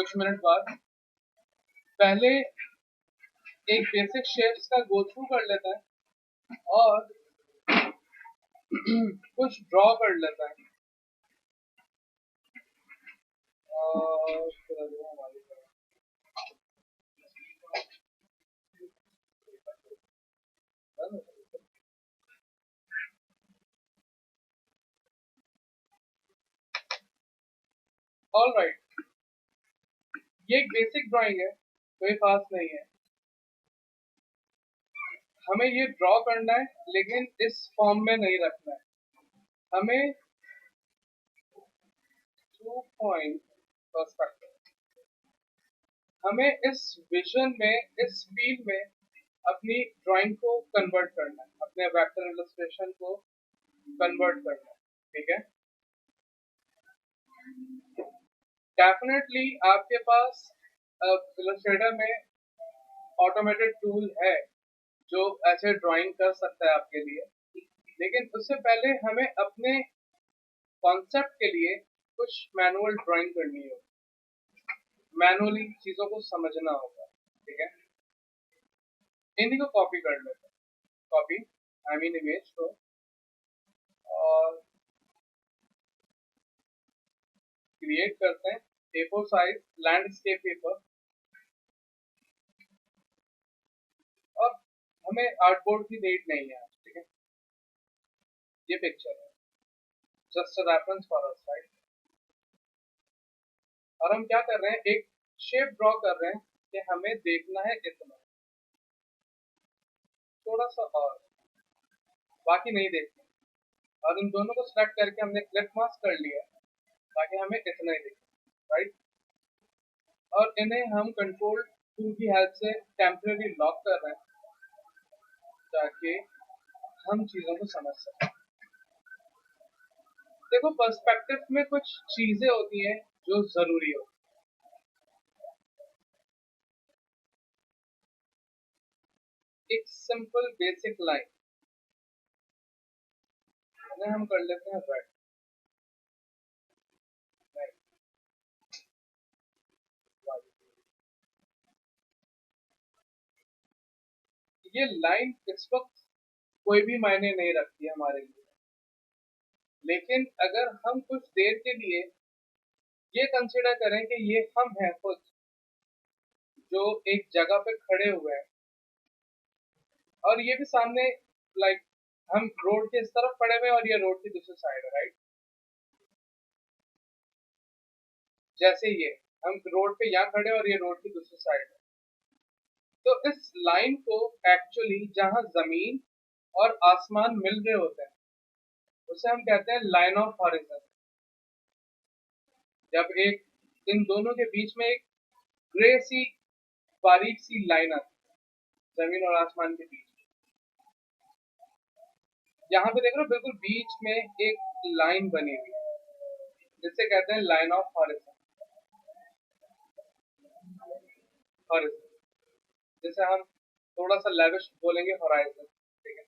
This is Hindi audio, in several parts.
कुछ मिनट बाद पहले एक बेसिक शेप्स का गो थ्रू कर लेता है और कुछ ड्रॉ कर लेता है। ऑलराइट, ये एक बेसिक ड्राइंग है, कोई खास नहीं है। हमें ये ड्रॉ करना है लेकिन इस फॉर्म में नहीं रखना है। हमें 2 पॉइंट पर्सपेक्टिव, हमें इस विजन में, इस फील में अपनी ड्राइंग को कन्वर्ट करना है, अपने वेक्टर इलस्ट्रेशन को कन्वर्ट करना है। ठीक है, डेफिनेटली आपके पास इलस्ट्रेटर में ऑटोमेटेड टूल है जो ऐसे ड्राइंग कर सकता है आपके लिए, लेकिन उससे पहले हमें अपने कॉन्सेप्ट के लिए कुछ मैनुअल ड्राइंग करनी होगी, मैनुअली चीजों को समझना होगा। ठीक है, इन्हीं को कॉपी कर लेते हैं, कॉपी आई मीन इमेज को, और क्रिएट करते हैं A4 साइज लैंडस्केप पेपर। और हमें आर्टबोर्ड की नीड नहीं है। ठीक है, ये पिक्चर है, just a reference for us, right. और हम क्या कर रहे हैं, एक शेप ड्रॉ कर रहे हैं कि हमें देखना है इतना, थोड़ा सा और, बाकी नहीं देखना। और इन दोनों को सेलेक्ट करके हमने क्लिक मास्क कर लिया ताकि हमें इतना ही देखना, राइट। और इन्हें हम कंट्रोल टूल की हेल्प से टेम्परेरी लॉक कर रहे हैं ताकि हम चीजों को समझ सकें। देखो, पर्सपेक्टिव में कुछ चीजें होती हैं जो जरूरी होती है। एक सिंपल बेसिक लाइन हम कर लेते हैं रेड, ये लाइन इस वक्त कोई भी मायने नहीं रखती है हमारे लिए, लेकिन अगर हम कुछ देर के लिए ये कंसिडर करें कि ये हम हैं खुद जो एक जगह पे खड़े हुए हैं, और ये भी सामने, लाइक हम रोड के इस तरफ खड़े हुए हैं और ये रोड की दूसरी साइड है, राइट। जैसे ये हम रोड पे यहाँ खड़े हैं और ये रोड की दूसरी साइड है, तो इस लाइन को एक्चुअली जहां जमीन और आसमान मिल रहे होते हैं उसे हम कहते हैं लाइन ऑफ हॉरिजॉन। जब एक इन दोनों के बीच में एक ग्रे सी बारीक सी लाइन आती है जमीन और आसमान के बीच, यहाँ पे देख रहे हो बिल्कुल बीच में एक लाइन बनी हुई है, जिसे कहते हैं लाइन ऑफ हॉरिजॉन। हॉरिजॉन जैसे हम थोड़ा सा लेविश बोलेंगे होराइजन। ठीक है,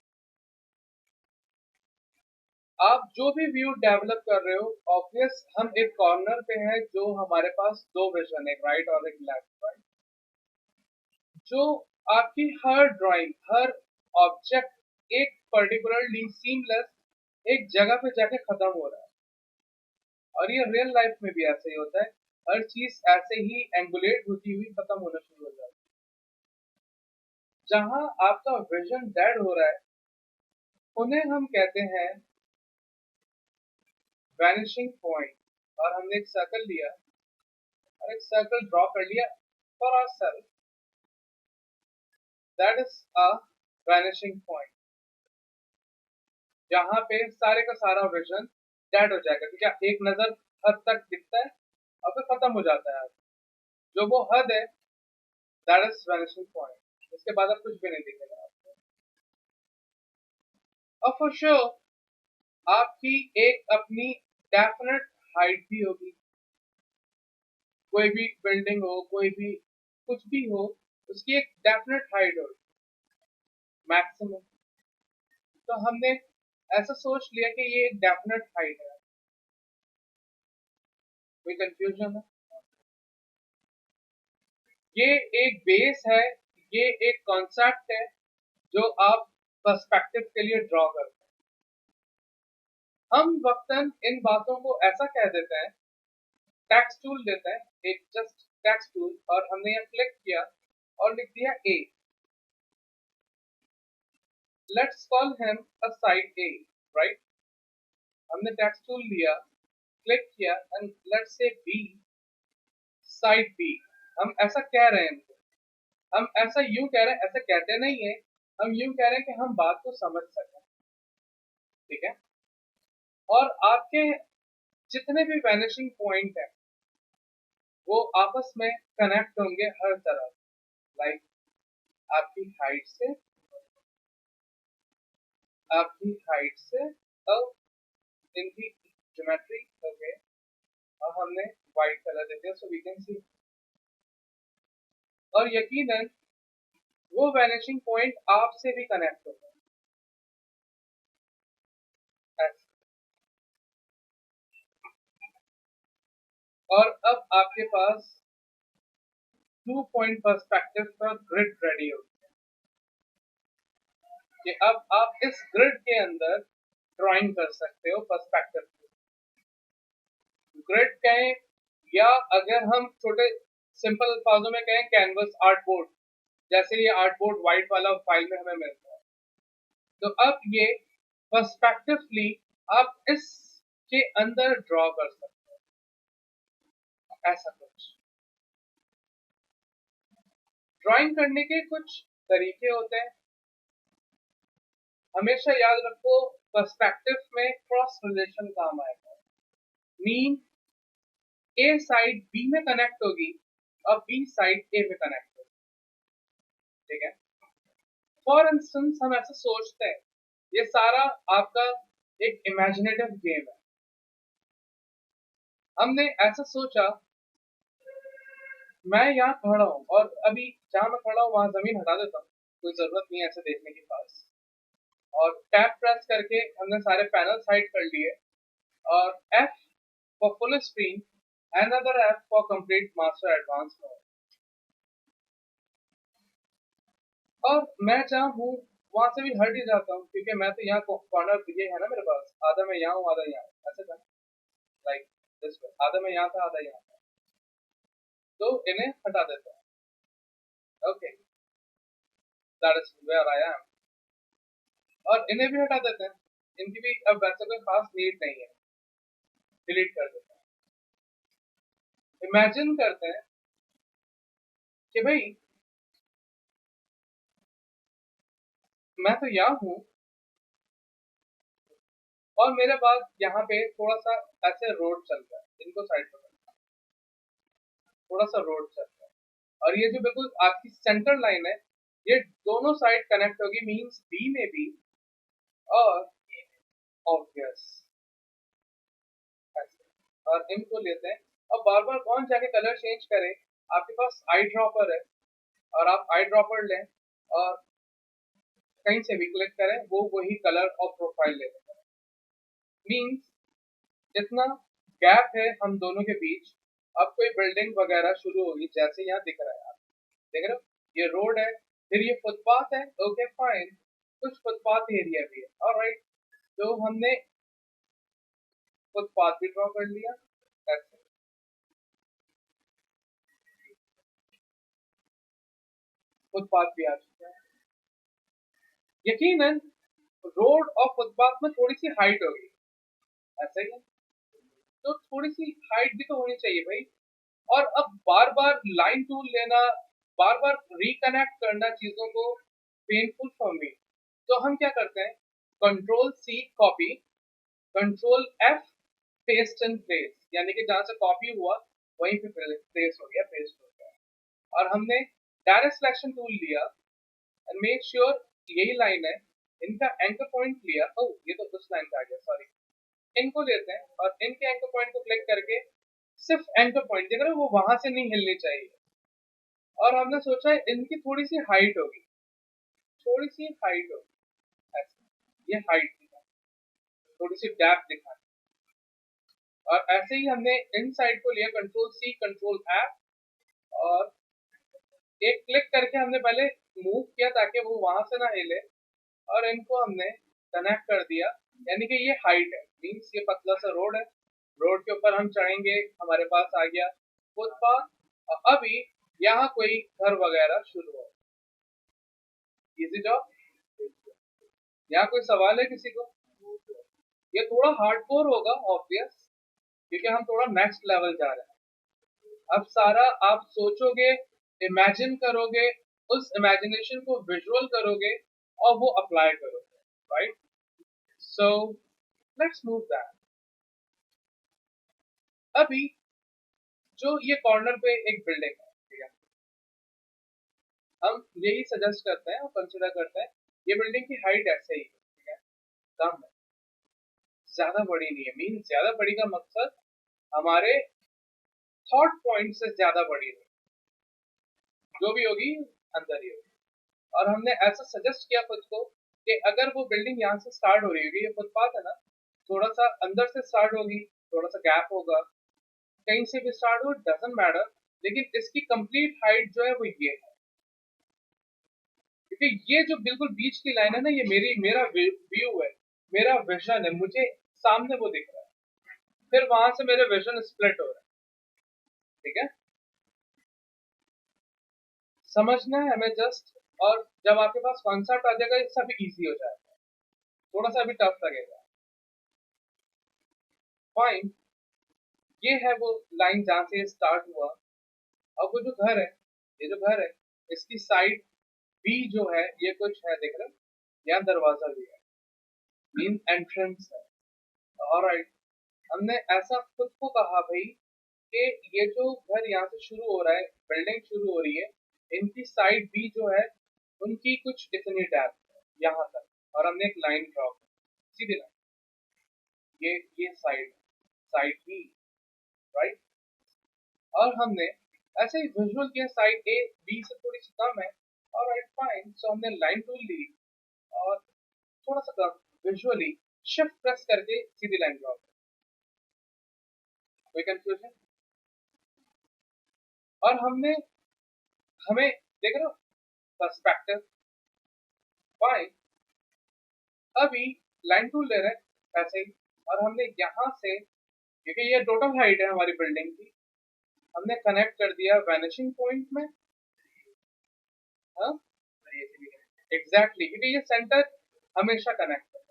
आप जो भी व्यू डेवलप कर रहे हो, ऑब्वियस हम एक कॉर्नर पे हैं जो हमारे पास दो विजन, एक राइट और एक लेफ्ट, राइट। जो आपकी हर ड्राइंग, हर ऑब्जेक्ट एक पर्टिकुलरली सीमलेस एक जगह पे जाके खत्म हो रहा है, और ये रियल लाइफ में भी ऐसे ही होता है। हर चीज ऐसे ही एंगुलेट होती हुई खत्म होना शुरू हो जाती है। जहां आपका विजन डेड हो रहा है उन्हें हम कहते हैं वैनिशिंग पॉइंट। और हमने एक सर्कल लिया और एक सर्कल ड्रॉ कर लिया for ourselves, that is a vanishing point, जहां पे सारे का सारा विजन डेड हो जाएगा, क्योंकि एक नजर हद तक दिखता है और फिर खत्म हो जाता है। जो वो हद है, दैट इज वैनिशिंग पॉइंट, इसके बाद अब कुछ भी नहीं दिखेगा आपको। और फॉर श्योर आपकी एक अपनी डेफिनेट हाइट भी होगी। कोई भी बिल्डिंग हो, कोई भी कुछ भी हो, उसकी एक डेफिनेट हाइट होगी, मैक्सिमम। तो हमने ऐसा सोच लिया कि ये एक डेफिनेट हाइट है। कोई कंफ्यूजन है? ये एक बेस है, ये एक कॉन्सेप्ट है जो आप पर्सपेक्टिव के लिए ड्रॉ करते हैं। हम वक्तन इन बातों को ऐसा कह देते हैं, टेक्स्ट टूल लेते हैं, एक जस्ट टेक्स्ट टूल, और हमने यहाँ क्लिक किया और लिख दिया A. Let's call him a side A, right. हमने टेक्स्ट टूल लिया, क्लिक किया and let's say B side B. हम ऐसा कह रहे हैं, हम ऐसा यूं कह रहे हैं, ऐसा कहते नहीं है, हम यूं कह रहे हैं कि हम बात को समझ सकें, ठीक है। और आपके जितने भी वैनिशिंग पॉइंट है वो आपस में कनेक्ट होंगे हर तरफ, लाइक आपकी हाइट से अब इनकी ज्योमेट्री, ओके, और हमने व्हाइट कलर दे दिया सो वी कैन सी। और यकीनन वो वैनिशिंग पॉइंट आपसे भी कनेक्ट होगा, और अब आपके पास 2 पॉइंट पर्सपेक्टिव का ग्रिड रेडी हो गया कि अब आप इस ग्रिड के अंदर ड्राइंग कर सकते हो पर्सपेक्टिव। ग्रिड कहें या अगर हम छोटे सिंपल अल्फाजों में कहें कैनवस आर्ट बोर्ड, जैसे ये आर्ट बोर्ड व्हाइट वाला फाइल में हमें मिलता है, तो अब ये पर्सपेक्टिवली आप इसके अंदर ड्रॉ कर सकते हो। ऐसा कुछ ड्राइंग करने के कुछ तरीके होते हैं, हमेशा याद रखो पर्सपेक्टिव में क्रॉस रिलेशन काम आएगा। मीन ए साइड बी में कनेक्ट होगी और बी साइड ए में कनेक्ट होगी, ठीक है। फॉर इंस्टेंस हम ऐसे सोचते हैं, ये सारा आपका एक इमेजिनेटिव गेम है। हमने ऐसा सोचा, मैं यहाँ खड़ा हूँ और अभी जहां मैं खड़ा हूँ वहां जमीन हटा देता हूँ, कोई जरूरत नहीं है ऐसे देखने के पास, और टैप प्रेस करके हमने सारे पैनल हाइड कर लिए, और F for full screen, another F for complete master advanced mode। और मैं जहाँ हूँ वहां से भी हट ही जाता हूँ, क्योंकि मैं तो यहाँ कॉर्नर ये है ना मेरे पास, आधा मैं यहाँ हूँ आधा यहाँ, ऐसे था, लाइक दिस वे, आधा मैं यहाँ था आधा यहाँ था, तो इन्हें हटा देता हूँ, okay, that is where I am. और इन्हें भी हटा देते हैं, इनकी भी अब वैसे कोई खास नीड नहीं है, डिलीट कर देते हैं। इमेजिन करते हैं कि भाई मैं तो यहाँ हूँ और मेरे पास यहाँ पे थोड़ा सा ऐसे रोड चल रहा है, इनको साइड पर थोड़ा सा रोड चल रहा है, और ये जो बिल्कुल आपकी सेंटर लाइन है, ये दोनों साइड कनेक्ट होगी, मींस बी में भी और ऑब्वियस ऐसे। और इनको लेते हैं, अब बार बार कौन जाके कलर चेंज करे, आपके पास आई ड्रॉपर है, और आप आई ड्रॉपर लें और कहीं से भी क्लिक करें, वो वही कलर और प्रोफाइल ले लेगा। मींस जितना गैप है हम दोनों के बीच, अब कोई बिल्डिंग वगैरह शुरू होगी, जैसे यहाँ दिख रहा है, आप देख रहे हो ये रोड है, फिर ये फुटपाथ है, ओके फाइन, कुछ फुटपाथ एरिया भी है, ऑलराइट, तो हमने फुटपाथ भी ड्रॉ कर लिया, फुटपाथ भी आ चुका है। यकीनन रोड और फुटपाथ में थोड़ी सी हाइट होगी, ऐसा ही है, तो थोड़ी सी हाइट भी तो होनी चाहिए भाई। और अब बार बार लाइन टूल लेना, बार बार रिकनेक्ट करना चीजों को, पेनफुल फॉर मी, तो हम क्या करते हैं, control C copy, control F paste in place, यानी कि जहां से कॉपी हुआ वहीं पे प्लेस हो गया, पेस्ट हो गया। और हमने डायरेक्ट सिलेक्शन टूल लिया एंड मेक श्योर यही लाइन है, इनका एंकर पॉइंट लिया, ओह ये तो उस लाइन का आ गया, सॉरी, इनको लेते हैं और इनके एंकर पॉइंट को क्लिक करके सिर्फ एंकर पॉइंट देख रहे हो, वो वहां से नहीं हिलनी चाहिए, और हमने सोचा इनकी थोड़ी सी हाइट होगी, थोड़ी सी हाइट होगी ऐसे, ये हाइट दिखा, थोड़ी सी डेप्थ दिखा, और ऐसे ही हमने इन साइड को लिया, कंट्रोल सी कंट्रोल F, और एक क्लिक करके हमने पहले मूव किया ताकि वो वहां से ना हिले, और इनको हमने कनेक्ट कर दिया। यानी कि ये हाइट है, मीन्स ये पतला सा रोड है, रोड के ऊपर हम चढ़ेंगे, हमारे पास आ गया फुटपाथ। अभी यहाँ कोई घर वगैरह शुरू हो, इजी जॉब। यहाँ कोई सवाल है किसी को? ये थोड़ा हार्डकोर होगा ऑब्वियस, क्योंकि हम थोड़ा नेक्स्ट लेवल जा रहे हैं। अब सारा आप सोचोगे, इमेजिन करोगे, उस इमेजिनेशन को विजुअल करोगे और वो अप्लाई करोगे, right? So let's move that. अभी जो ये कॉर्नर पे एक बिल्डिंग है, ठीक है, हम यही सजेस्ट करते हैं और कंसिडर करते हैं ये बिल्डिंग की हाइट ऐसे ही है, ठीक है, कम है, ज्यादा बड़ी नहीं है। मीन ज्यादा बड़ी का मकसद हमारे थॉट पॉइंट से ज्यादा बड़ी नहीं, जो भी होगी अंदर ही होगी। और हमने ऐसा सजेस्ट किया खुद को कि अगर वो बिल्डिंग यहाँ से स्टार्ट हो रही होगी, ये फुटपाथ है ना, थोड़ा सा अंदर से स्टार्ट होगी, थोड़ा सा गैप होगा, कहीं से भी स्टार्ट हो, डजंट मैटर, लेकिन इसकी कंप्लीट हाइट जो है वो ये है। क्योंकि ये जो बिल्कुल बीच की लाइन है ना, ये मेरा व्यू है, मेरा विजन है, मुझे सामने वो दिख रहा है, फिर वहां से मेरे विजन स्प्लिट हो रहा है, ठीक है, समझना है हमें जस्ट। और जब आपके पास कॉन्सेप्ट आ जाएगा, ये सब इजी हो जाएगा, थोड़ा सा भी टफ लगेगा। फाइन, ये है वो लाइन जहां से स्टार्ट हुआ। अब वो जो घर है, ये जो घर है, इसकी साइड बी जो है, ये कुछ है, देख रहे हो, यहाँ दरवाजा भी है, मीन एंट्रेंस है। ऑलराइट, हमने ऐसा खुद को कहा भाई कि ये जो घर यहाँ से शुरू हो रहा है, बिल्डिंग शुरू हो रही है, इनकी साइड बी जो है, उनकी कुछ इतनी डेप्थ है यहाँ तक, और हमने एक लाइन ड्रॉ की, सीधी लाइन, ये साइड, साइड बी, राइट। और हमने ऐसे ही विजुअल किया, साइड ए बी से थोड़ी सी कम है, और राइट फाइन, सो हमने लाइन टूल ली और थोड़ा सा कम विजुअली शिफ्ट प्रेस करके सीधी लाइन ड्रॉ कर। कोई कंफ्यूजन? और हमने, हमें देख रहे हो, पर्सपेक्टिव, फाइन। अभी लाइन टूल ले रहे हैं ऐसे ही, और हमने यहाँ से, क्योंकि ये टोटल हाइट है हमारी बिल्डिंग की, हमने कनेक्ट कर दिया वैनिशिंग पॉइंट में। हाँ, एग्जैक्टली, क्योंकि ये सेंटर हमेशा कनेक्ट है।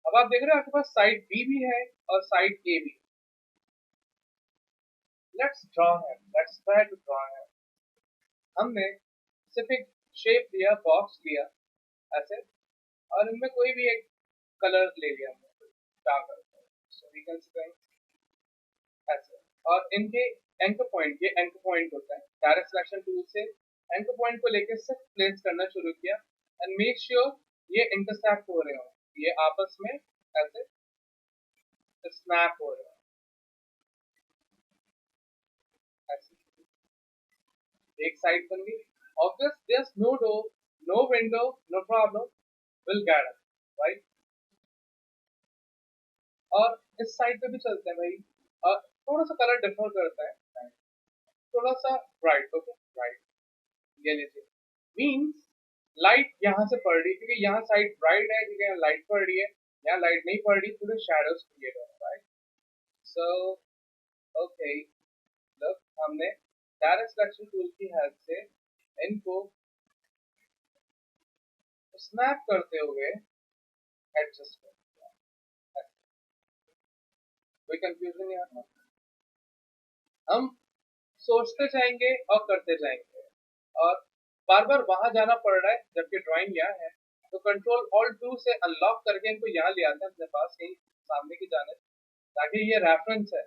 अब आप देख रहे हो आपके पास साइड बी भी है और साइड ए भी। लेट्स ड्रॉ है, लेट्स ट्राई टू ड्रॉ है। हमने सिर्फ एक शेप लिया, बॉक्स लिया ऐसे, और इनमें कोई भी एक कलर ले लिया हमने, dark colour, so we can see ऐसे। और इनके एंकर पॉइंट, ये एंकर पॉइंट होता है, डायरेक्ट सिलेक्शन टूल से एंकर पॉइंट को लेकर सिर्फ प्लेस करना शुरू किया, एंड मेक श्योर ये इंटरसेक्ट हो रहे हो, ये आपस में ऐसे स्नैप हो रहे हो ऐसे। एक साइड बन गई, obvious there's no door, no window, no problem, will get it, right? और इस साइड पे भी चलते हैं भाई, और थोड़ा सा कलर डिफर करता है, थोड़ा सा ब्राइट, ओके ब्राइट, ये लीजिए, मीन्स लाइट यहाँ से पड़ रही है, क्योंकि यहाँ साइड ब्राइट है, क्योंकि यहाँ लाइट पड़ रही है, यहाँ लाइट नहीं पड़ रही, पूरे शैडोज क्रिएट हो रहा है, राइट? सो ओके, मतलब हमने डायरेक्ट सिलेक्शन टूल की हेल्प से इनको स्नैप करते हुए एडजस्ट कर दिया। कोई कंफ्यूजन यहाँ पर? हम सोचते जाएंगे और करते जाएंगे, और बार बार वहां जाना पड़ रहा है, जबकि ड्राइंग यहाँ है, तो कंट्रोल ऑल टू से अनलॉक करके इनको यहाँ ले आते हैं अपने पास, कहीं सामने की जाने, ताकि ये रेफरेंस है,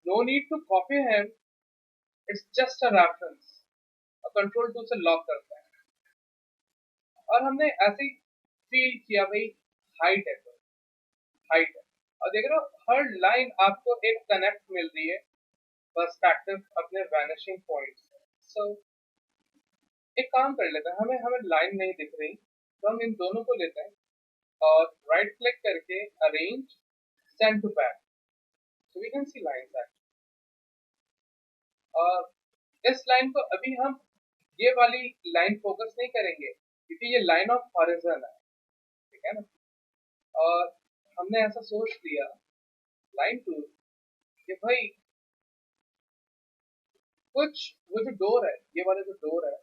no need to copy him, it's just a reference, और कंट्रोल टू से लॉक करते हैं। और हमने ऐसे ही फील किया भाई, हाइट है, हाइट है, और देख रहे हो हर लाइन आपको एक कनेक्ट मिल रही है, पर्सपेक्टिव अपने वैनिशिंग पॉइंट से। सो एक काम कर लेते हैं, हमें हमें लाइन नहीं दिख रही, तो हम इन दोनों को लेते हैं और राइट क्लिक करके arrange send to back, so we can see line that. और इस लाइन को अभी हम ये वाली लाइन फोकस नहीं करेंगे क्योंकि ये लाइन ऑफ हॉरिजॉन है, ठीक है ना। और हमने ऐसा सोच लिया लाइन टू कि भाई कुछ वो जो डोर है, ये वाला जो डोर है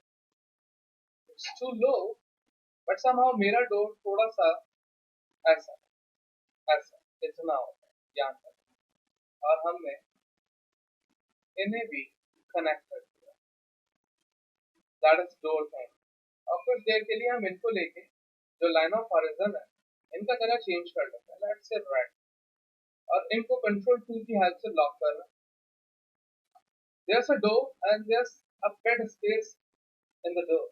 it's too low, but somehow मेरा डोर थोड़ा सा ऐसा ऐसा इतना होता है यहाँ तक, और हमने इन्हें भी कनेक्ट कर दिया, दैट इज डोर थिंग। और कुछ देर के लिए हम इनको लेके जो लाइन ऑफ हॉरिजॉन है इनका कलर चेंज कर लेते हैं, लेट्स से रेड, और इनको कंट्रोल टूल की हेल्प से लॉक कर रहे हैं। There's a door and there's a bed space in the door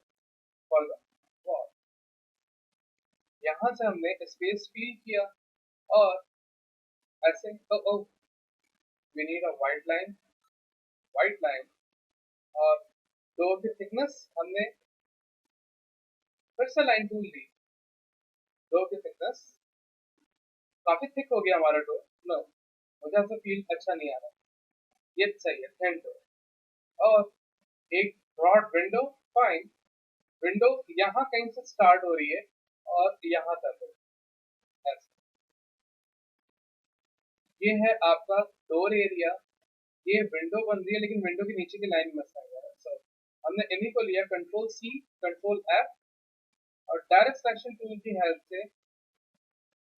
for the wall. यहाँ से हमने स्पेस फील किया और ऐसे oh, we need a white line, और डोर की थिकनेस हमने फिर से लाइन टूल ली, डोर की थिकनेस काफी थिक हो गया हमारा डोर, नो मुझे ऐसा फील अच्छा नहीं आ रहा, ये सही है थिन डोर। और एक ब्रॉड विंडो, फाइन, विंडो यहाँ कहीं से स्टार्ट हो रही है और यहाँ तक है, ये है आपका डोर एरिया, ये विंडो बन रही है लेकिन विंडो के नीचे की लाइन में आ गया है, सो हमने इन्हीं को लिया कंट्रोल सी कंट्रोल एफ और डायरेक्ट सिलेक्शन टूल की हेल्प से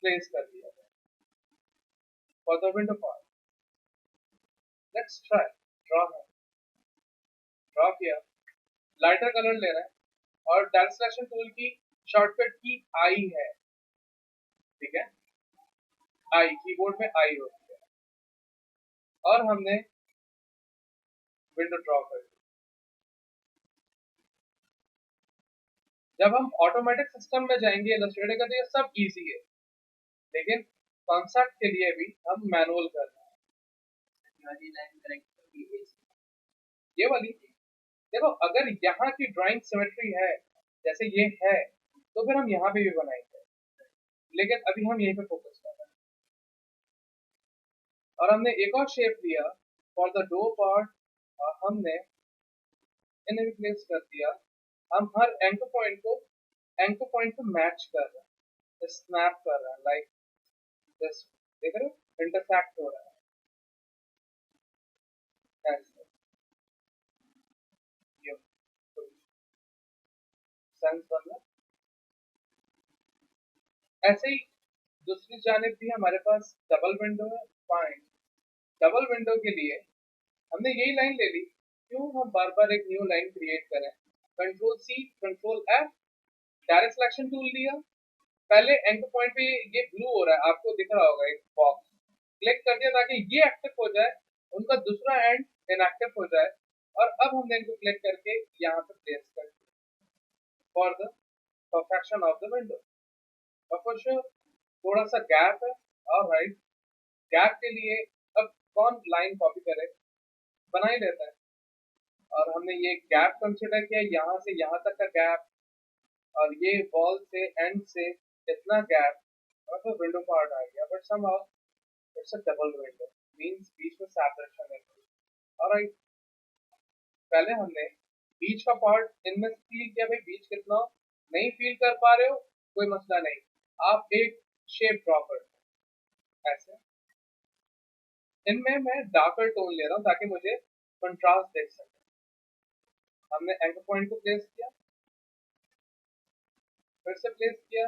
प्लेस कर दिया for the window part. Let's try draw किया, लाइटर कलर ले रहे हैं और डायरेक्ट सिलेक्शन टूल की शॉर्टकट की आई है, ठीक है, आई कीबोर्ड में आई होती है, और हमने विंडो ड्रॉ कर दी। जब हम ऑटोमेटिक सिस्टम में जाएंगे इलस्ट्रेटर का तो ये सब इजी है, लेकिन कॉन्सेप्ट के लिए भी हम मैनुअल कर रहे हैं। ये वाली देखो, अगर यहाँ की ड्राइंग सिमेट्री है जैसे ये है तो फिर हम यहाँ पे भी बनाएंगे, लेकिन अभी हम यहीं पे फोकस कर रहे हैं। और हमने एक और शेप लिया फॉर द डो पार्ट, और हमने इन्हें भी प्लेस कर दिया। हम हर एंकर पॉइंट को मैच कर रहे हैं, स्नैप कर रहे हैं, लाइक दिस, देख रहे हो इंटरसेक्ट हो रहा है ऐसे, ये सेंस बन रहा है। ऐसे ही दूसरी जानिब भी हमारे पास डबल विंडो है, फाइन, डबल विंडो के लिए हमने यही लाइन ले ली, क्यों हम बार बार एक न्यू लाइन क्रिएट करें, control C control F, direct selection tool लिया, पहले एंकर पॉइंट पे ये ब्लू हो रहा है आपको दिख रहा होगा एक बॉक्स, क्लिक कर दिया ताकि ये एक्टिव हो जाए, उनका दूसरा एंड इनएक्टिव हो जाए, और अब हमने इनको क्लिक करके यहाँ पे प्लेस कर दिया for the perfection of the window. और कुछ थोड़ा सा गैप है, और राइट गैप के लिए अब कौन लाइन कॉपी करे, बना ही लेता है, और हमने ये गैप कंसिडर किया, यहाँ से यहाँ तक का गैप, और ये वॉल से एंड से इतना गैप, और फिर विंडो पार्ट आ गया, but somehow it's a double window, means बीच में सेपरेशन है। ऑलराइट, पहले हमने बीच का पार्ट इनमें फील किया, भाई बीच कितना हो, नहीं फील कर पा रहे हो कोई मसला नहीं, आप एक शेप ड्रॉ कर दो ऐसे, इनमें मैं डार्कर टोन ले रहा हूँ ताकि मुझे कंट्रास्ट देख सके। हमने एंकर पॉइंट को प्लेस किया, फिर से प्लेस किया,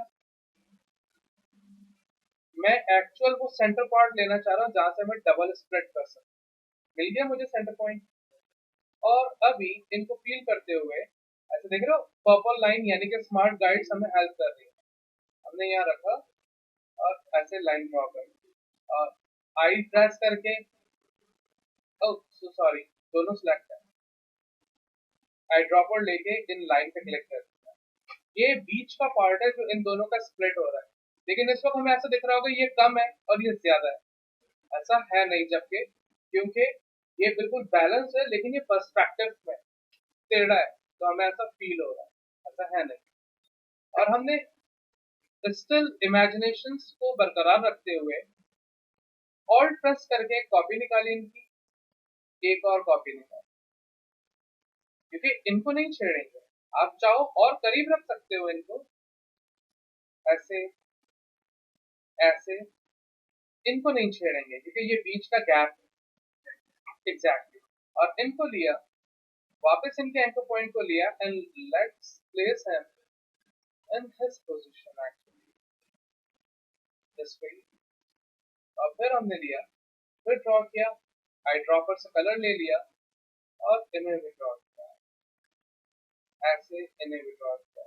मैं एक्चुअल वो सेंटर पार्ट लेना चाह रहा हूँ जहां से मैं डबल स्प्लिट कर सकूं, मिल गया मुझे सेंटर पॉइंट। और अभी इनको फील करते हुए ऐसे देख रहे हो पर्पल लाइन, यानी कि स्मार्ट गाइड्स हमें हेल्प कर रही है, हमने यहाँ रखा और ऐसे लाइन ड्रॉ कर दी, और आई प्रेस करके, ओह सॉरी, दोनों सिलेक्ट है, आई ड्रॉपर लेके इन लाइन पे क्लिक कर दिया, ये बीच का पार्ट है जो इन दोनों का स्प्लिट हो रहा है, लेकिन इस वक्त हमें ऐसा दिख रहा होगा ये कम है और ये ज्यादा है, ऐसा है नहीं, जबकि क्योंकि ये बिल्कुल बैलेंस है, लेकिन ये पर्सपेक्टिव में टेढ़ा है तो हमें ऐसा फील हो रहा है, ऐसा है नहीं। और हमने स्टिल इमेजिनेशंस को बरकरार रखते हुए ऑल्ट प्रेस करके एक कॉपी निकाली इनकी, एक और कॉपी निकाली, क्योंकि इनको नहीं छेड़ेंगे। आप चाहो और करीब रख सकते हो इनको, ऐसे ऐसे, इनको नहीं छेड़ेंगे क्योंकि ये बीच का गैप है। एग्जैक्टली। और इनको लिया, वापस इनके एंकर पॉइंट को लिया and let's place him in his position actually this way. और फिर हमने लिया, फिर ड्रॉ किया, आई ड्रॉपर से कलर ले लिया और इन्हें भी ड्रॉ किया, ऐसे इन्हें भी ड्रॉ किया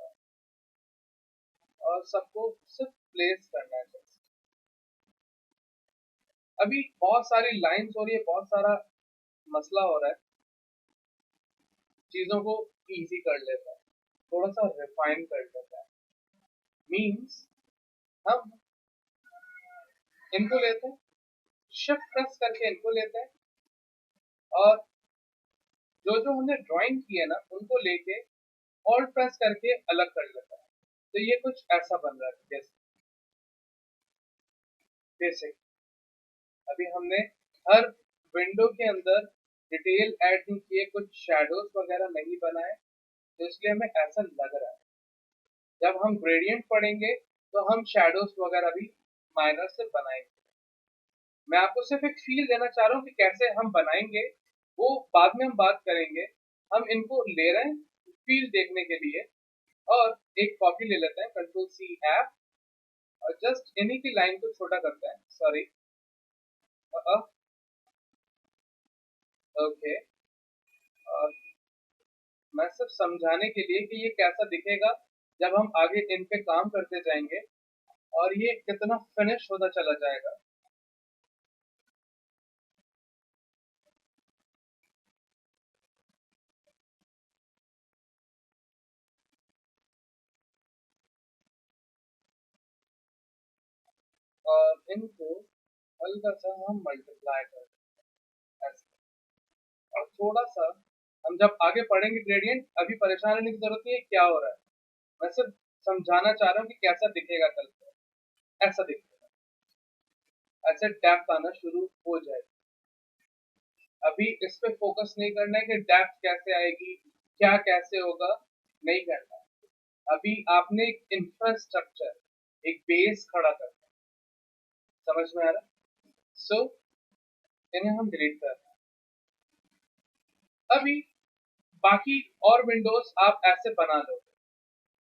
और सबको सिर्फ प्लेस करना है जस्ट। अभी बहुत सारी लाइंस हो रही है, बहुत सारा मसला हो रहा है, चीजों को इजी कर लेता है, थोड़ा सा रिफाइन कर लेता है। मींस हम इनको लेते हैं, शिफ्ट प्रेस करके इनको लेते हैं और जो जो हमने ड्राइंग की है ना उनको लेके ऑल्ट प्रेस करके अलग कर लेता है। तो ये कुछ ऐसा बन रहा है जैसे बेसिक। अभी हमने हर विंडो के अंदर डिटेल ऐड नहीं किए, कुछ शैडोज वगैरह नहीं बनाए, तो इसलिए हमें ऐसा लग रहा है। जब हम ग्रेडियंट पढ़ेंगे तो हम शैडोज वगैरह भी माइनर से बनाएंगे। मैं आपको सिर्फ एक फील देना चाह रहा हूँ कि कैसे हम बनाएंगे, वो बाद में हम बात करेंगे। हम इनको ले रहे हैं फील देखने के लिए। और एक कॉपी ले लेते हैं, कंट्रोल सी एफ, और जस्ट इन्हीं की लाइन को छोटा करते हैं, सॉरी, ओके। और मैं सिर्फ समझाने के लिए कि ये कैसा दिखेगा जब हम आगे इन पे काम करते जाएंगे और ये कितना फिनिश होता चला जाएगा। और इनको हल्का सा हम मल्टीप्लाई करते हैं ऐसे। और थोड़ा सा हम जब आगे पढ़ेंगे ग्रेडियंट, अभी परेशान होने की जरूरत नहीं है क्या हो रहा है, मैं सिर्फ समझाना चाह रहा हूँ कि कैसा दिखेगा कल को। ऐसा दिखेगा, ऐसे डेप्थ आना शुरू हो जाएगी। अभी इस पे फोकस नहीं करना है कि डेप्थ कैसे आएगी, क्या कैसे होगा, नहीं करना है। अभी आपने एक इंफ्रास्ट्रक्चर, एक बेस खड़ा करना है। समझ में आ रहा है? सो इन्हें हम डिलीट कर रहे हैं। अभी बाकी और विंडोज आप ऐसे बना लो।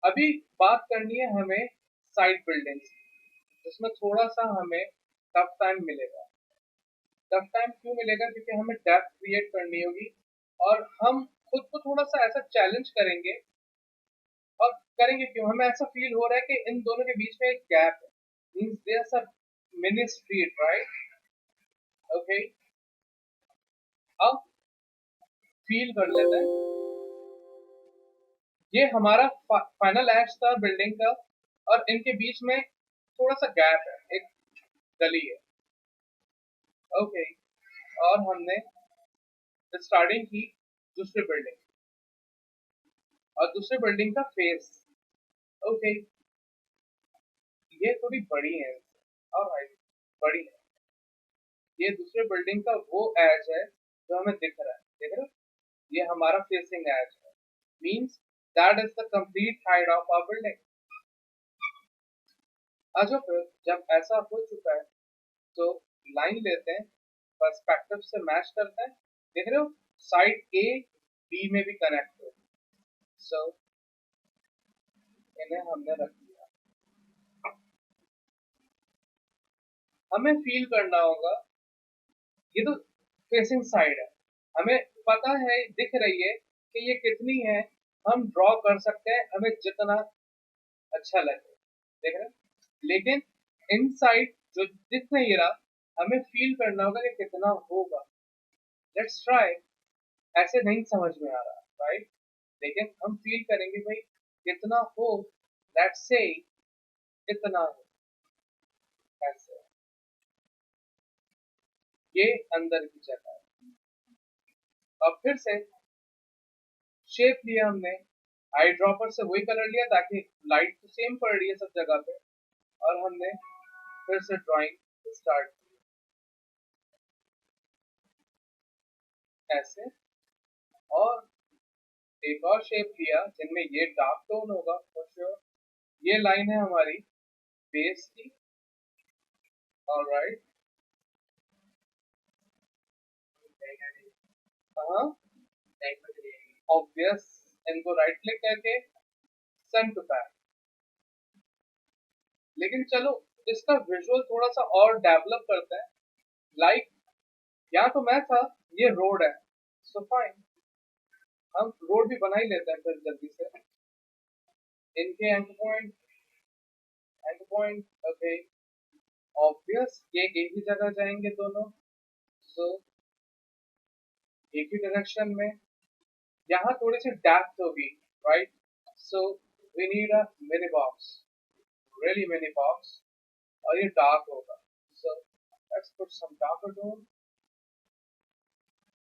अभी बात करनी है हमें साइड बिल्डिंग्स, जिसमें थोड़ा सा हमें टफ टाइम मिलेगा। टफ टाइम क्यों मिलेगा? क्योंकि हमें डेप्थ क्रिएट करनी होगी और हम खुद को थोड़ा सा ऐसा चैलेंज करेंगे। और करेंगे क्यों? हमें ऐसा फील हो रहा है कि इन दोनों के बीच में एक गैप है, means there is a mini street, right? Okay, अब फील कर लेते हैं। ये हमारा फाइनल एज था बिल्डिंग का, और इनके बीच में थोड़ा सा गैप है, एक गली है। ओके, और हमने स्टार्टिंग की दूसरी बिल्डिंग, और दूसरी बिल्डिंग का फेस। ओके, ये थोड़ी बड़ी है, ऑलराइट, बड़ी है। ये दूसरे बिल्डिंग का वो एज है जो हमें दिख रहा है, देख रहे हो? ये हमारा फेसिंग एज है, means that is the complete height of our building. अच्छा, फिर जब ऐसा हो चुका है तो लाइन लेते हैं, पर्सपेक्टिव से मैच करते हैं, देख रहे हो? साइड ए बी में भी कनेक्ट हो। सो इन्हें हमने रख दिया। हमें फील करना होगा, ये तो फेसिंग साइड है, हमें पता है, दिख रही है कि ये कितनी है, हम ड्रॉ कर सकते हैं हमें जितना अच्छा लगे, देख रहे हैं? लेकिन इनसाइड जो दिख नहीं रहा, हमें फील करना होगा कि कितना होगा। Let's try. ऐसे नहीं समझ में आ रहा, राइट? लेकिन हम फील करेंगे भाई कितना हो, लेट्स से इतना हो, ऐसे। ये अंदर की जगह है। अब फिर से शेप लिया हमने, आई ड्रॉपर से वही कलर लिया ताकि लाइट तो सेम पड़ रही है सब जगह पे, और हमने फिर से ड्राइंग स्टार्ट की ऐसे। और एक और शेप लिया जिनमें ये डार्क टोन होगा फॉर श्योर। ये लाइन है हमारी बेस की। ऑलराइट, हाँ ऑब्वियस, इनको राइट क्लिक करके सेंड टू बैक। लेकिन चलो इसका विजुअल थोड़ा सा और डेवलप करते हैं। लाइक यहाँ तो मैं था, ये रोड है, सो फाइन, हम रोड भी बना ही लेते हैं फिर जल्दी से। इनके एंड पॉइंट ओके ऑब्वियस, ये एक ही जगह जाएंगे दोनों, सो एक ही डायरेक्शन में। यहाँ थोड़ी सी डेप्थ होगी, right, so we need a mini box, really mini box, और ये डार्क होगा, so let's put some darker tone.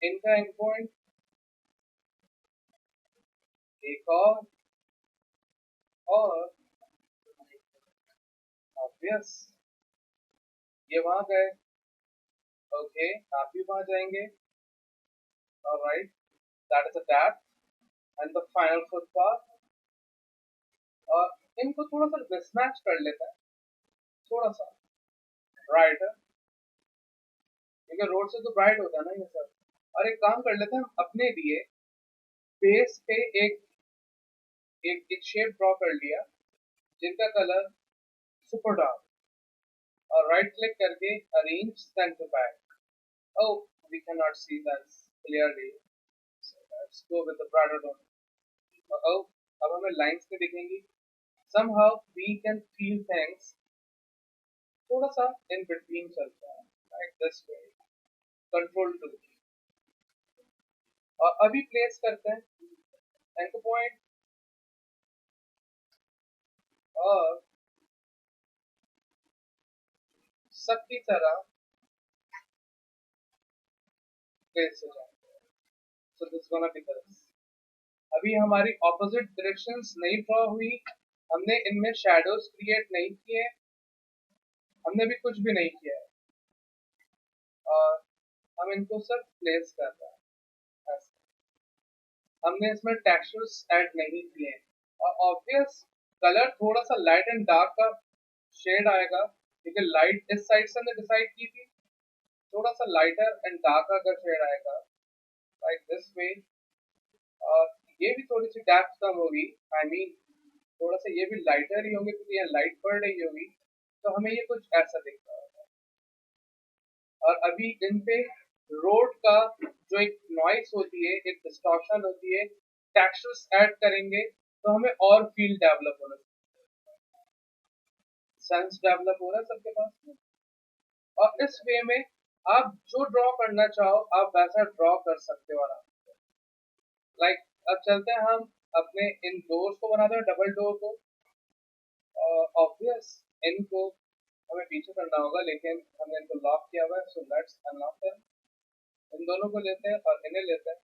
इनका एंड पॉइंट एक और ऑब्वियस ये वहां गए, ओके आप भी वहां जाएंगे, alright, that is a depth and the final footpath. और इनको थोड़ा सा मिसमैच कर लेता है, थोड़ा सा राइट है, क्योंकि रोड से तो ब्राइट होता है ना ये सब। और एक काम कर लेते हैं, हम अपने लिए बेस पे एक एक एक शेप ड्रॉ कर लिया जिनका कलर सुपर डार्क, और राइट क्लिक करके arrange centre back. Oh we can not see that clearly, so let's go with the brighter tone. Oh अब हमें लाइंस भी दिखेंगी, somehow we can feel things, थोड़ा सा इन बिटवीन चलता है, like this way, control two. और अभी प्लेस करते हैं एंकर पॉइंट और सबकी तरह प्लेस हो जाएंगे, so this gonna be this. अभी हमारी ऑपोजिट डायरेक्शंस नहीं ड्रॉ हुई, हमने इनमें शैडोज क्रिएट नहीं किए, हमने भी कुछ भी नहीं किया है, और हम इनको सिर्फ प्लेस कर रहे हैं ऐसे। हमने इसमें टेक्सचर्स ऐड नहीं किए हैं, और ऑब्वियस कलर थोड़ा सा लाइट एंड डार्क का शेड आएगा, क्योंकि लाइट इस साइड से हमने डिसाइड की थी, थोड़ा सा लाइटर एंड डार्क का शेड आएगा लाइक दिस वे। और ये भी थोड़ी सी डेप्थ कम होगी, आई मीन थोड़ा सा ये भी लाइटर ही होंगे क्योंकि यहाँ लाइट पड़ रही होगी, तो हमें ये कुछ ऐसा दिखता होगा। और अभी इन पे रोड का जो एक नॉइस होती है, एक डिस्टॉर्शन होती है, टेक्सचर्स ऐड करेंगे तो हमें और फील डेवलप होना, सेंस डेवलप हो रहा है सबके पास में। और इस वे में आप जो ड्रॉ करना चाहो आप वैसा ड्रॉ कर सकते हो आराम से। लाइक अब चलते हैं हम अपने इन डोर्स को बनाते हैं, डबल डोर को, ऑब्वियस इनको हमें पीछे करना होगा, लेकिन हमने इनको लॉक किया हुआ है, सो लेट्स अनलॉक देम। इन दोनों को लेते हैं और इन्हें लेते हैं,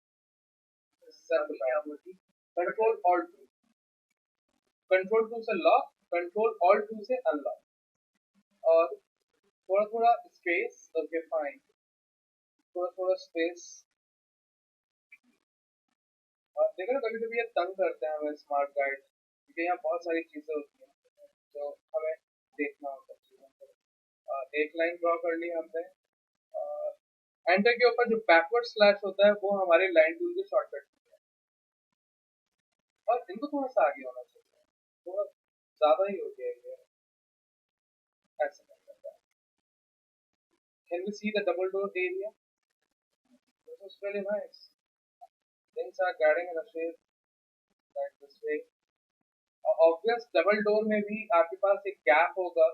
control alt two, control two से लॉक, कंट्रोल ऑल्ट टू से अनलॉक। और थोड़ा थोड़ा स्पेस, ओके फाइन, थोड़ा थोड़ा स्पेस। और देखो ना कभी कभी ये तंग करते हैं हमें स्मार्ट गाइड, क्योंकि यहाँ बहुत सारी चीजें होती हैं जो हमें देखना होता है चीजों को। एक लाइन ड्रॉ कर ली हमने, एंटर के ऊपर जो बैकवर्ड स्लैश होता है वो हमारे लाइन टूल के शॉर्टकट है। और इनको थोड़ा सा आगे होना चाहिए, थोड़ा ज्यादा ही हो गया ये, ऐसे कर सकता है। Can we see the double door area, this is really nice, things are getting in a shape like this way। Obvious double door में भी आपके पास एक गैप होगा,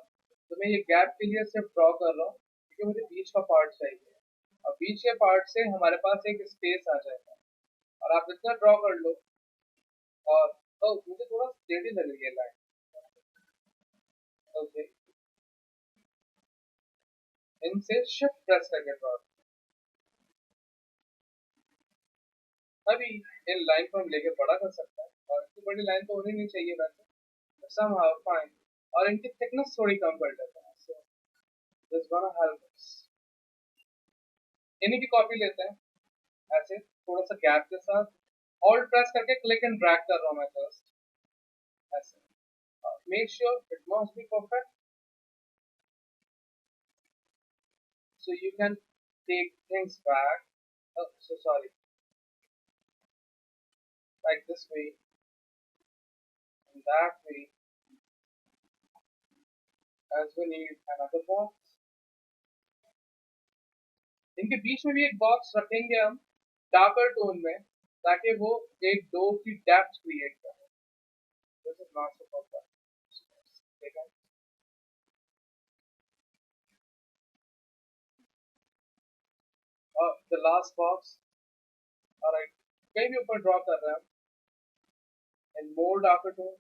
तो मैं ये गैप के लिए सिर्फ ड्रॉ कर रहा हूँ क्योंकि मुझे बीच का पार्ट चाहिए, और बीच के पार्ट से हमारे पास एक स्पेस आ जाएगा, और आप इतना ड्रॉ कर लो। और तो मुझे थोड़ा टेढ़ी लग रही है लाइन, ओके इनसे शिफ्ट प्रेस करके ड्रॉ। अभी इन लाइन को हम लेके बड़ा कर सकते हैं, और इतनी बड़ी लाइन तो होनी नहीं चाहिए वैसे, somehow fine। और इनकी थिकनेस थोड़ी कम कर देते हैं, so this gonna help us। इन्हीं की कॉपी लेते हैं ऐसे थोड़ा सा गैप के साथ, ऑल्ट प्रेस करके क्लिक एंड ड्रैग कर रहा हूँ मैं जस्ट ऐसे. Make sure it must be perfect so you can take things back. Oh, so sorry. Like this way and that way, as we need another box. इनके बीच में भी एक बॉक्स रखेंगे हम डार्कर टोन में ताकि वो एक डो की डेप्थ क्रिएट करे. This is not so perfect. ठीक है. और द लास्ट बॉक्स. ऑलराइट. कहीं भी ऊपर ड्रॉ कर रहे हैं in more darker tone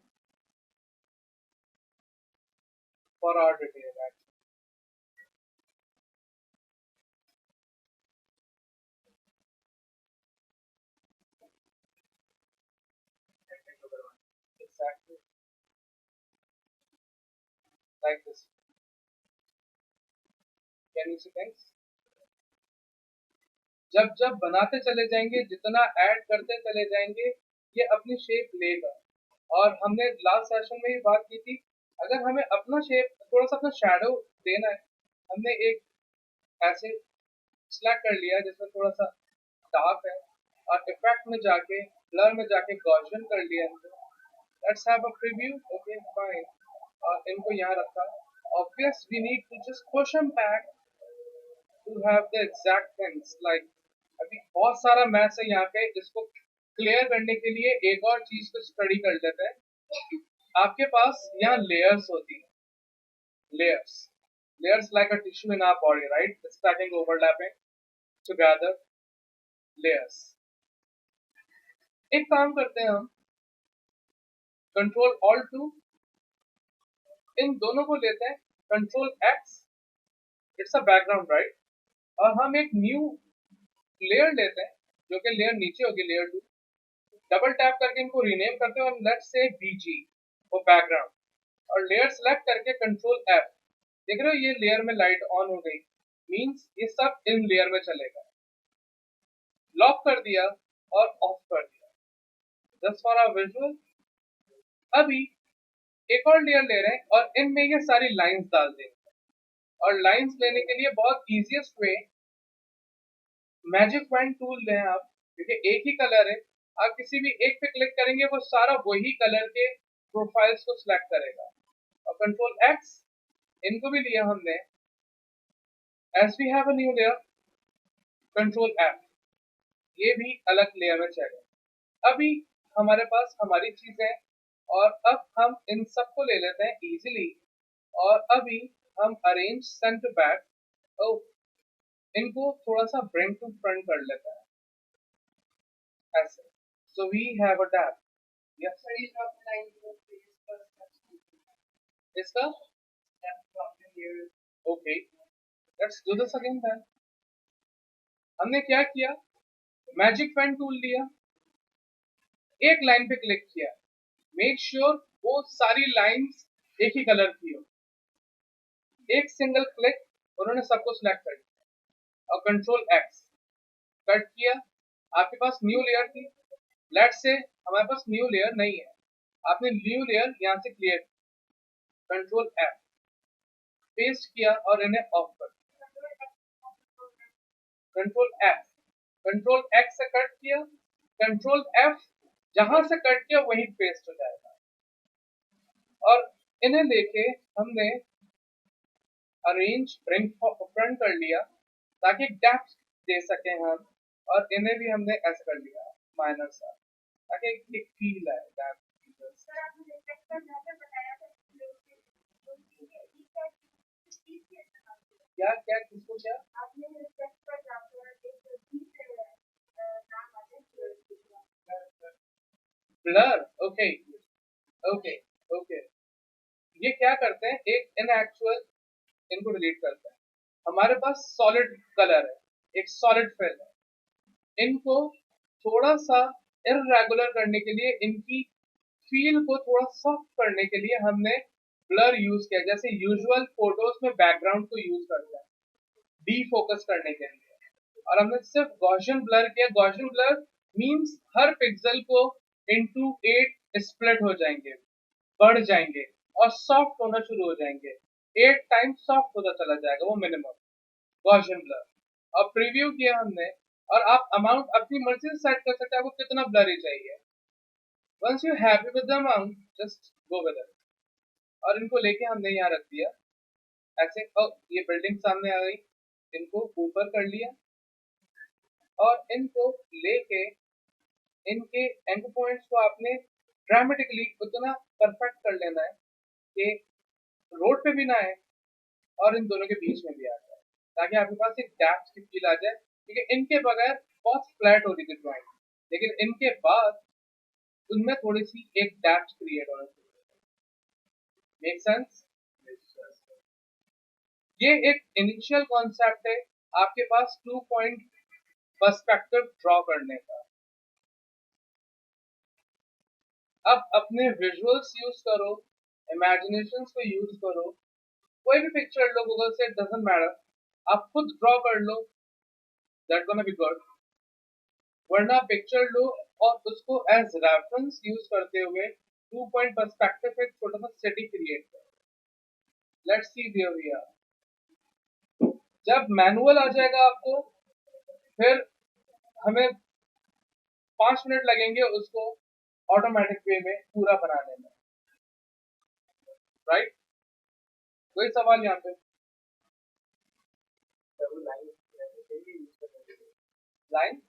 for our detail. Exactly like this. Can you see things? जब जब बनाते चले जाएंगे जितना ऐड करते चले जाएंगे ये अपनी शेप लेगा. और हमने लास्ट सेशन में ही बात की थी अगर हमें अपना शेप थोड़ा सा अपना शैडो देना है हमने एक ऐसे सिलेक्ट कर लिया जिसमें थोड़ा सा डार्क है और इफेक्ट में जाके ब्लर में जाके गॉसियन कर लिया. Let's have a preview. Okay fine. और इनको यहाँ रखा. Obvious we need to just push them back to have the exact things like अभी बहुत सारा मैथ्स है यहाँ पे इसको क्लियर करने के लिए एक और चीज को स्टडी कर लेते हैं. आपके पास यहाँ लेयर्स होती है. Layers like a tissue in our body, right? Stacking, overlapping together. Layers. एक काम करते हैं हम कंट्रोल ऑल्ट 2 इन दोनों को लेते हैं. Control x. It's a background right. और हम एक न्यू लेयर लेते हैं जो कि लेयर नीचे होगी लेयर 2. डबल टैप करके इनको रीनेम करते हैं और लेट्स से बीजी वो बैकग्राउंड. और लेयर सेलेक्ट करके कंट्रोल एफ. देख रहे हो ये लेयर में लाइट ऑन हो गई मींस ये सब इन लेयर में चलेगा. लॉक कर दिया और ऑफ कर दिया. Just for our visual. अभी एक और लेयर ले रहे हैं और इनमें ये सारी लाइंस डाल देंगे. और लाइंस लेने के लिए बहुत easiest way magic point tool लें आप क्योंकि एक ही कलर है. आप किसी भी एक पे क्लिक करेंगे वो सारा वही कलर के प्रोफाइल्स को सिलेक्ट करेगा. और कंट्रोल एक्स इनको भी लिया हमने. As we have a new layer control F ये भी अलग लेयर में चलेगा. अभी हमारे पास हमारी चीजें और अब हम इन सबको ले लेते हैं इजीली. और अभी हम अरेंज सेंटर बैक. ओ इनको थोड़ा सा ब्रिंग टू फ्रंट कर लेते हैं ऐसे. So we have a tab. Yes इसका okay. Let's do this again then. हमने क्या किया मैजिक पेन टूल लिया एक लाइन पे क्लिक किया. मेक श्योर वो सारी लाइंस एक ही कलर की हो. एक सिंगल क्लिक उन्होंने सबको सिलेक्ट कर दिया. और कंट्रोल एक्स कट किया. आपके पास न्यू लेयर थी. लेट्स से हमारे पास न्यू लेयर नहीं है. आपने न्यू लेयर यहाँ से क्लियर. कंट्रोल एफ पेस्ट किया और इन्हें ऑफ कर दिया. कंट्रोल एफ कंट्रोल एक्स से कट किया. कंट्रोल एफ जहां से कट किया वहीं पेस्ट हो जाएगा. और इन्हें लेके हमने अरेंज ब्रिंग फ्रंट कर लिया ताकि डेप्थ दे सके हम. और इन्हें भी हमने ऐसे कर लिया माइनर सा ताकि एक फील आए डेप्थ. क्या क्या किसको क्या ब्लर. Okay okay okay. ये क्या करते हैं एक इन एक्चुअल इनको डिलीट करते हैं. हमारे पास सॉलिड कलर है एक सॉलिड फिल है. इनको थोड़ा सा इरेगुलर करने के लिए इनकी फील को थोड़ा सॉफ्ट करने के लिए हमने ब्लर यूज किया जैसे यूजुअल फोटोज में बैकग्राउंड को यूज करते हैं डी फोकस करने के लिए. और हमने सिर्फ गॉसियन ब्लर किया. गॉसियन ब्लर मीन्स हर पिक्सल को इनटू 8 स्प्लिट हो जाएंगे, बढ़ जाएंगे और सॉफ्ट होना शुरू हो जाएंगे। 8 टाइम्स सॉफ्ट होता चला जाएगा वो मिनिमम गॉसियन ब्लर। और प्रीव्यू किया हमने, और आप अमाउंट अपनी मर्जी से सेट कर सकते हैं, आपको कितना ब्लरी चाहिए। Once you happy with the amount, just go with it. और इनको लेके हमने यहाँ रख दिया ऐसे। ये बिल्डिंग सामने आ गई, इनको ऊपर कर लिया और इनको लेके इनके एंड पॉइंट्स को आपने ड्रामेटिकली उतना परफेक्ट कर लेना है कि रोड पे भी ना आए और इन दोनों के बीच में भी आ जाए, ताकि आपके पास एक डेप्थ की फील आ जाए। क्योंकि इनके बगैर बहुत फ्लैट हो रही थी ड्राइंग, लेकिन इनके बाद उनमें थोड़ी सी एक डेप्थ क्रिएट होना चाहिए। Make sense? ये एक इनिशियल कॉन्सेप्ट है आपके पास 2 पॉइंट पर्सपेक्टिव ड्रॉ करने का। अब अपने विजुअल्स यूज करो, इमेजिनेशंस को यूज करो। कोई भी पिक्चर लो गूगल से, डजंट मैटर, आप खुद ड्रॉ कर लो, दैट गोना बी गुड। वरना पिक्चर लो और उसको एज रेफरेंस यूज करते हुए 2 पॉइंट पर्सपेक्टिव एक छोटा सा सिटी क्रिएट करो। Let's see where we are. जब मैनुअल आ जाएगा आपको, फिर हमें 5 मिनट लगेंगे उसको ऑटोमेटिक वे में पूरा बनाने में, राइट? कोई सवाल यहाँ पे? लाइन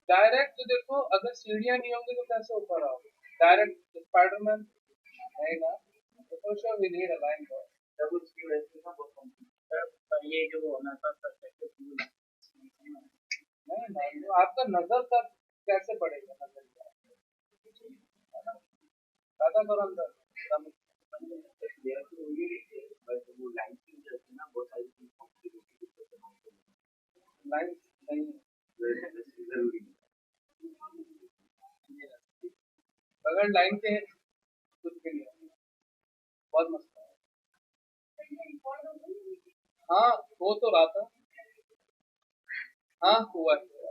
डायरेक्ट तो देखो, अगर सीढ़ियां नहीं होंगी तो कैसे ऊपर आओगे? डायरेक्ट स्पाइडरमैन है ना, तो for sure we need a line for it. तब उसकी वजह से ना बहुत कम ये जो होना था पर्सपेक्टिव नहीं ना, तो आपका नजर तक कैसे पड़ेगा? नजर है ना, ज्यादा करो अंदर कम। लाइन नहीं बगैर लाइन के कुछ भी नहीं है। बहुत मस्त है। हाँ, हो तो रहा था। हाँ, हुआ है।